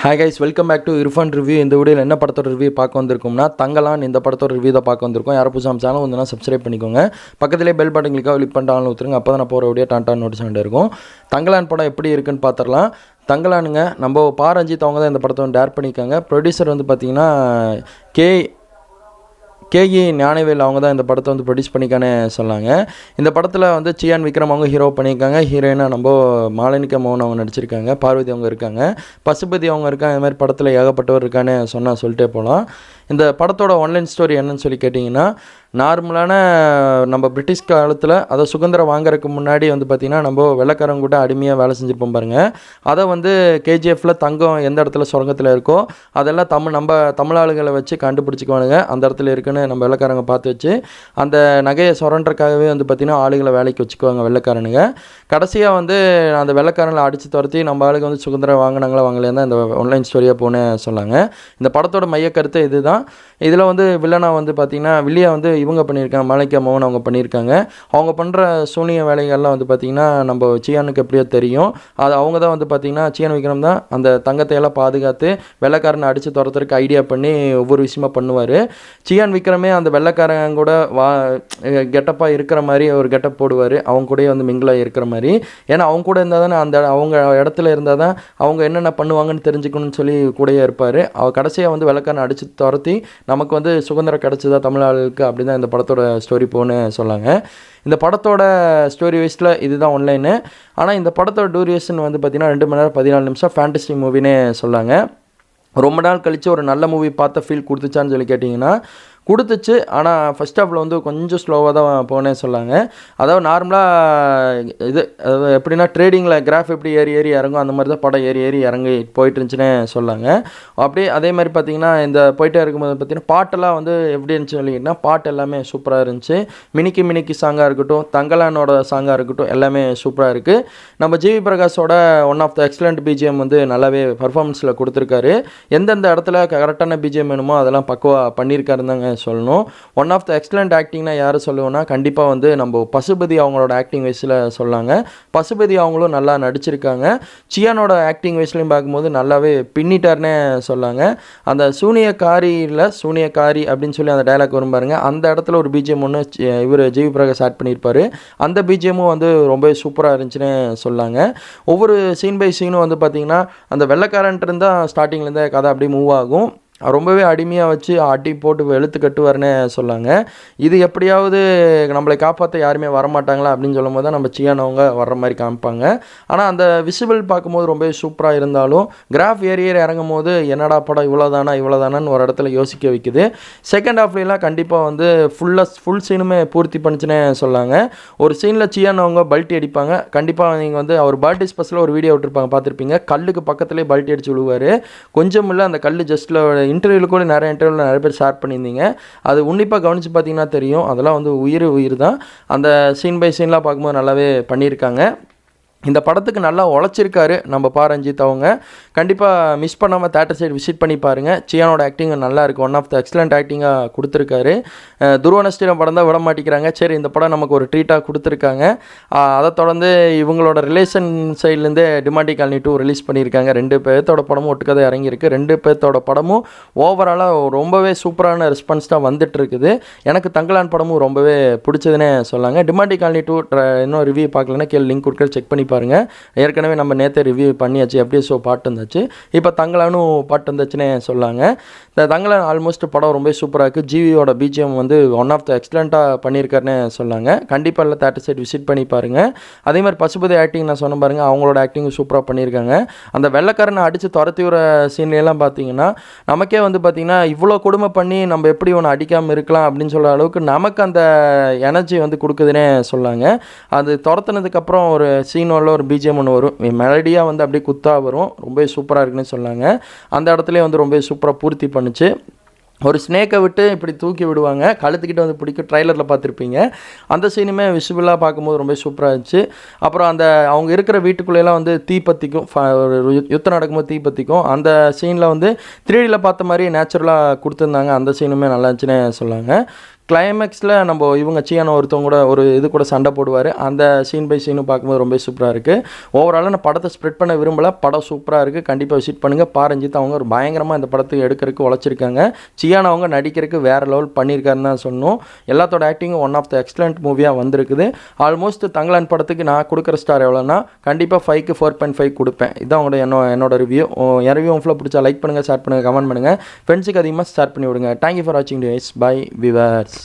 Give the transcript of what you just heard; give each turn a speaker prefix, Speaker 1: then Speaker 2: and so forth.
Speaker 1: Hi guys, welcome back to Irfan review. இந்த வீடியோவில் என்ன படத்தோட ரிவ்யூ பார்க்க வந்திருக்கோம்னா தங்கலான் இந்த படத்தோட ரிவ்யூ தான் பார்க்க வந்திருக்கோம். யாரும் புதுசாக சேனல் வந்து சப்ஸ்கிரைப் பண்ணிக்கோங்க. பக்கத்திலே பெல் பட்டன் கிளிக்காக கிளிக் பண்ணிட்டு ஆன் ஊற்றுருங்க. அப்போ தான் நான் போகிற வீடியோ டான் நோட்டிஸ் வந்துட்டு இருக்கும். தங்கலான் படம் எப்படி இருக்குன்னு பார்த்துடலாம். தங்கலானுங்க நம்ம ரஞ்சித் அவங்க தான் இந்த படத்தை வந்து டேர் பண்ணியிருக்காங்க. ப்ரொடியூசர் வந்து பார்த்திங்கன்னா கேஇ ஞானவேல் அவங்க தான் இந்த படத்தை வந்து ப்ரொடியூஸ் பண்ணிக்கானே சொன்னாங்க. இந்த படத்தில் வந்து சியான் விக்ரம் அவங்க ஹீரோ பண்ணியிருக்காங்க. ஹீரோயினாக நம்ம மாளனிகா மோகன் அவங்க நடிச்சிருக்காங்க. பார்வதி அவங்க இருக்காங்க. பசுபதி அவங்க இருக்காங்க. இந்த மாதிரி படத்தில் ஏகப்பட்டவர் இருக்கான்னு சொல்லிட்டே போகலாம். இந்த படத்தோட ஒன்லைன் ஸ்டோரி என்னன்னு சொல்லி கேட்டிங்கன்னா, நார்மலான நம்ம பிரிட்டிஷ் காலத்தில் அதை சுதந்திரம் வாங்குறதுக்கு முன்னாடி வந்து பார்த்திங்கன்னா நம்ம வெள்ளைக்காரங்க கூட அடிமையாக வேலை செஞ்சுருப்போம் பாருங்கள். அதை வந்து கேஜிஎஃப்பில் தங்கம் எந்த இடத்துல சுரங்கத்தில் இருக்கோ அதெல்லாம் நம்ம தமிழ் ஆளுகளை வச்சு கண்டுபிடிச்சிக்குவானுங்க. அந்த இடத்துல இருக்குன்னு நம்ம வெள்ளைக்காரங்க பார்த்து வச்சு அந்த நகையை சுரண்டுறதுக்காகவே வந்து பார்த்திங்கன்னா ஆளுகளை வேலைக்கு வச்சுக்குவாங்க வெள்ளைக்காரனுங்க. கடைசியாக வந்து அந்த வெள்ளைக்காரங்களை அடித்து துரத்தி நம்ம ஆளுங்க வந்து சுதந்திரம் வாங்கினாங்களா வாங்கலையா தான் இந்த ஒன்லைன் ஸ்டோரியாக போனே சொன்னாங்க. இந்த படத்தோட மையக்கருத்து இதுதான். இதில் வந்து வில்லனாக வந்து பார்த்திங்கன்னா வில்லியா வந்து இவங்க பண்ணியிருக்காங்க, மாளனிகா மோகன் அவங்க பண்ணியிருக்காங்க. அவங்க பண்ணுற சூனிய வேலைகள்லாம் வந்து பார்த்திங்கன்னா நம்ம சியானுக்கு எப்படியோ தெரியும். அது அவங்க தான் வந்து பார்த்திங்கன்னா சியான் விக்ரம் தான் அந்த தங்கத்தையெல்லாம் பாதுகாத்து வெள்ளைக்காரனை அடித்து துரத்துறதுக்கு ஐடியா பண்ணி ஒவ்வொரு விஷயமா பண்ணுவார். சியான் விக்ரமே அந்த வெள்ளைக்காரங்க கூட கெட்டப்பாக இருக்கிற மாதிரி ஒரு கெட்டப் போடுவார். அவங்க கூடயே வந்து மிங்கிளாக இருக்கிற மாதிரி. ஏன்னா அவங்க கூட இருந்தால் தானே அந்த அவங்க இடத்துல இருந்தால் தான் அவங்க என்னென்ன பண்ணுவாங்கன்னு தெரிஞ்சுக்கணும்னு சொல்லி கூடயே இருப்பார். அவர் கடைசியாக வந்து வெள்ளைக்காரனை அடித்து துரத்தி நமக்கு வந்து சுதந்திரம் கிடச்சிதா தமிழ் ஆளுக்கு அப்படி தான் இந்த படத்தோட ஸ்டோரி போன்னு சொன்னாங்க. இந்த படத்தோட ஸ்டோரி வைஸில் இதுதான் ஒன்லைனு. ஆனால் இந்த படத்தோட டூரேஷன் வந்து பார்த்திங்கன்னா 2 மணி நேரம் 14 நிமிஷம் ஃபேண்டசி மூவினே சொல்லாங்க. ரொம்ப நாள் கழித்து ஒரு நல்ல மூவி பார்த்த ஃபீல் கொடுத்துச்சான்னு சொல்லி கேட்டிங்கன்னா கொடுத்துச்சு. ஆனால் ஃபஸ்ட் ஹாஃபில் வந்து கொஞ்சம் ஸ்லோவாக தான் போனேன் சொல்லாங்க. அதாவது நார்மலாக அதாவது எப்படின்னா ட்ரேடிங்கில் கிராஃப் எப்படி ஏறி இறங்கும் அந்த மாதிரி தான் படம் ஏறி இறங்கி போயிட்டு இருந்துச்சுன்னே சொல்லாங்க. அப்படியே அதே மாதிரி பார்த்திங்கன்னா இந்த போயிட்டே இருக்கும்போது பார்த்திங்கன்னா பாட்டெல்லாம் வந்து எப்படி இருந்துச்சு சொல்லிங்கன்னா பாட்டு எல்லாமே சூப்பராக இருந்துச்சு. மினிக்கி சாங்காக இருக்கட்டும், தங்கலானோட சாங்காக இருக்கட்டும், எல்லாமே சூப்பராக இருக்குது. நம்ம ஜிவி பிரகாஷோட one of the excellent BGM வந்து நல்லாவே பர்ஃபார்மன்ஸில் கொடுத்துருக்காரு. எந்தெந்த இடத்துல கரெக்டான பிஜிஎம் வேணுமோ அதெல்லாம் பக்குவா பண்ணியிருக்காருந்தாங்க சொல்லணும். ஒன் ஆஃப் த எக்ஸலண்ட் ஆக்டிங்னா யார் சொல்லுவோன்னா கண்டிப்பாக வந்து நம்ம பசுபதி அவங்களோட ஆக்டிங் வயசில் சொல்லாங்க. பசுபதி அவங்களும் நல்லா நடிச்சிருக்காங்க. சியானோட ஆக்டிங் வயசுலையும் பார்க்கும்போது நல்லாவே பின்னிட்டார்னே சொல்லாங்க. அந்த சூனியக்காரி அப்படின்னு சொல்லி அந்த டைலாக் வரும் பாருங்க, அந்த இடத்துல ஒரு பிஜிஎம் ஒன்று இவர் ஜிவி பிரகாஷ் ஆட் பண்ணியிருப்பார். அந்த பிஜிஎம்மும் வந்து ரொம்ப சூப்பராக இருந்துச்சுன்னு சொல்லாங்க. ஒவ்வொரு சீன் பை சீனும் வந்து பார்த்திங்கன்னா அந்த வெள்ளைக்காரன்ட்டு இருந்தால் ஸ்டார்டிங்லேருந்தே கதை அப்படியே மூவ் ஆகும். ரொம்பவே அடிமையாக வச்சு அடி போட்டு வெளுத்து கட்டுவார்னே சொல்லாங்க. இது எப்படியாவது நம்மளை காப்பாற்ற யாருமே வரமாட்டாங்களா அப்படின்னு சொல்லும் போது தான் நம்ம சியானவங்க வர்ற மாதிரி காமிப்பாங்க. ஆனால் அந்த விசிபிள் பார்க்கும்போது ரொம்பவே சூப்பராக இருந்தாலும் கிராஃப் ஏறி இறங்கும் போது என்னடா படம் இவ்வளோதானான்னு ஒரு இடத்துல யோசிக்க வைக்குது. செகண்ட் ஹாஃப்லாம் கண்டிப்பாக வந்து ஃபுல் சீனுமே பூர்த்தி பண்ணிச்சுன்னே சொல்லாங்க. ஒரு சீனில் சியானவங்க பல்ட்டி அடிப்பாங்க. கண்டிப்பாக நீங்கள் வந்து அவர் பர்த்டே ஸ்பெஷலாக ஒரு வீடியோ விட்டுருப்பாங்க, பார்த்துருப்பீங்க. கல்லுக்கு பக்கத்துலேயே பல்ட்டி அடிச்சு விழுவார். கொஞ்சம் இல்லை அந்த கல் ஜஸ்ட்டில் இன்டர்வியூவில் கூட நிறைய பேர் ஷேர் பண்ணியிருந்தீங்க. அது உன்னிப்பாக கவனித்து பார்த்தீங்கன்னா தெரியும். அதெல்லாம் வந்து உயிர் தான். அந்த சீன் பை சீன்லாம் பார்க்கும்போது நல்லாவே பண்ணியிருக்காங்க. இந்த படத்துக்கு நல்லா உழைச்சிருக்காரு நம்ம ரஞ்சித் அவங்க. கண்டிப்பாக மிஸ் பண்ணாமல் தேட்டர் சைடு விசிட் பண்ணி பாருங்கள். சியானோட ஆக்டிங் நல்லா இருக்குது. ஒன் ஆஃப் த எக்ஸலண்ட் ஆக்டிங்காக கொடுத்துருக்காரு. துருவனஸ்டிரம் படம் தான் விட மாட்டேங்கிறாங்க. சரி, இந்த படம் நமக்கு ஒரு ட்ரீட்டாக கொடுத்துருக்காங்க. அதை தொடர்ந்து இவங்களோட ரிலேஷன் சைட்லேருந்தே டிமாண்டி காலனி 2 ரிலீஸ் பண்ணியிருக்காங்க. 2 பேர்த்தோட படமும் ஒட்டுக்கதை இறங்கியிருக்கு. 2 பேர்த்தோட படமும் ஓவராலாக ரொம்பவே சூப்பரான ரெஸ்பான்ஸ் தான் வந்துட்டு இருக்குது. எனக்கு தங்கலான் படமும் ரொம்பவே பிடிச்சதுன்னே சொல்லாங்க. டிமாண்டி காலனி 2 இன்னும் ரிவ்யூ பார்க்கலன்னா செக் பண்ணி பாருங்கள். ஏற்கனவே நம்ம நேற்று ரிவ்யூ பண்ணியாச்சு. எப்படியே ஷோ பாட்டு வந்துச்சு. இப்போ தங்கலானும் பாட்டு வந்துச்சுன்னே சொல்லாங்க. இந்த தங்கலான் ஆல்மோஸ்ட் படம் ரொம்ப சூப்பராக இருக்குது. ஜிவியோட பிஜிஎம் வந்து ஒன் ஆஃப் த எக்ஸலண்ட்டாக பண்ணியிருக்காருன்னு சொன்னாங்க. கண்டிப்பாக இல்லை தேட்டர் சைட் விசிட் பண்ணி பாருங்கள். அதே மாதிரி பசுபதி ஆக்டிங் நான் சொன்ன பாருங்கள், அவங்களோட ஆக்டிங் சூப்பராக பண்ணியிருக்காங்க. அந்த வெள்ளைக்காரனை அடித்து துரத்தி விட சீன்லாம் பார்த்தீங்கன்னா நமக்கே வந்து பார்த்திங்கன்னா இவ்வளோ கொடுமை பண்ணி நம்ம எப்படி ஒன்று அடிக்காமல் இருக்கலாம் அப்படின்னு சொல்கிற அளவுக்கு நமக்கு அந்த எனர்ஜி வந்து கொடுக்குதுன்னே சொல்லாங்க. அது துரத்துனதுக்கப்புறம் ஒரு சீன் ஒரு பிஜிஎம் ஒன்று வரும், மெலடியாக வந்து அப்படியே குத்தா வரும். ரொம்ப சூப்பராக இருக்குன்னு சொன்னாங்க. அந்த இடத்துல வந்து ரொம்ப சூப்பராக பூர்த்தி பண்ணுச்சு. ஒரு ஸ்னேக்கை விட்டு இப்படி தூக்கி விடுவாங்க, கழுத்துக்கிட்ட வந்து பிடிக்கும். ட்ரைலரில் பார்த்துருப்பீங்க. அந்த சீனுமே விசிபிளாக பார்க்கும்போது ரொம்ப சூப்பராக இருந்துச்சு. அப்புறம் அந்த அவங்க இருக்கிற வீட்டுக்குள்ளேலாம் வந்து தீப்பத்திக்கும், ஒரு யுத்தம் நடக்கும்போது தீப்பத்திக்கும். அந்த சீனில் வந்து 3Dயில் பார்த்த மாதிரி நேச்சுரலாக கொடுத்துருந்தாங்க. அந்த சீனுமே நல்லா இருந்துச்சுன்னே சொல்லாங்க. கிளைமேக்ஸில் நம்ம இவங்க சியானோ ஒருத்தவங்க கூட ஒரு இது கூட சண்டை போடுவார். அந்த சீன் பை சீனும் பார்க்கும்போது ரொம்ப சூப்பராக இருக்குது. ஓவராலாக நான் படத்தை ஸ்ப்ரெட் பண்ண விரும்பலை. படம் சூப்பராக இருக்குது. கண்டிப்பாக விசிட் பண்ணுங்கள். பாரஞ்சித் அவங்க ஒரு பயங்கரமாக இந்த படத்துக்கு எடுக்கிறதுக்கு உழைச்சிருக்காங்க. சியானோ அவங்க நடிக்கிறதுக்கு வேறு லெவல் பண்ணியிருக்காருன்னு தான் சொன்னோம். எல்லாத்தோட ஆக்டிங்கும் ஒன் ஆஃப் த எக்ஸலண்ட் மூவியாக வந்திருக்குது. ஆல்மோஸ்ட் தங்கலான் படத்துக்கு நான் கொடுக்குற ஸ்டார் எவ்வளோன்னா கண்டிப்பாக 5க்கு 4.5 கொடுப்பேன். இதான் என்னோட ரிவ்யூ. என் ரிவ்யூ உங்களை பிடிச்சா லைக் பண்ணுங்கள், ஷேர் பண்ணுங்கள், கமெண்ட் பண்ணுங்கள். ஃப்ரெண்ட்ஸுக்கு அதிகமாக ஷேர் பண்ணி விடுங்க. தேங்க்யூ ஃபார் வாட்சிங் டு எஸ் பை விவர்ஸ்.